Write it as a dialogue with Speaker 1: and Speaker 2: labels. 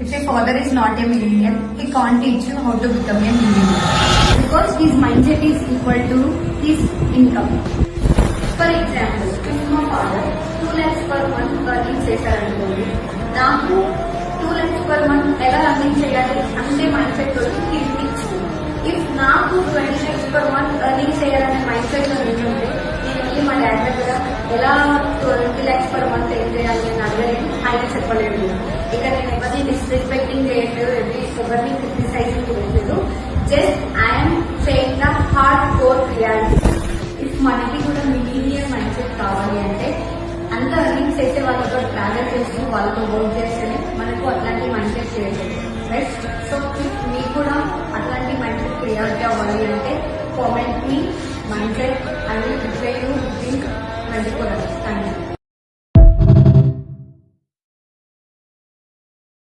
Speaker 1: If your father is not a millionaire, he can't teach you how to become a millionaire because his mindset is equal to his income. For example, if my father 2 lakhs per month earning చేశారనుకోండి, నాకు 2 lakhs per month ఎలా earning చేయాలి అంటే mind set తోటి if నాకు 20 lakhs per month earning చేయాలనే mind set ఉంటుంటే నేను వెళ్ళి మా డాడ్ దగ్గర ఎలా 20 lakhs per month ఏం చేయాలి అని అడగలేదు, ఆయన చెప్పలేదు. ఇక నేను ఎవరిని డిస్రెస్పెక్టింగ్ చేయట్లేదు, ఎవరిని క్రిటిసైజింగ్ చేయట్లేదు. Just I'm saying the hard core reality. If మనకి కూడా మిలీనియర్ మైండ్ సెట్ కావాలి అంటే అంత ఎర్నింగ్ చేసే వాళ్ళతో ట్రావెల్ చేస్తూ వాళ్ళతో వర్క్ చేస్తేనే మనకు అట్లాంటి మైండ్ సెట్ చేయలేదు, రైట్? సో ఇఫ్ మీకు కూడా అట్లాంటి మైండ్ సెట్ క్రియేట్ అవ్వాలి అంటే comment me mind set and reply to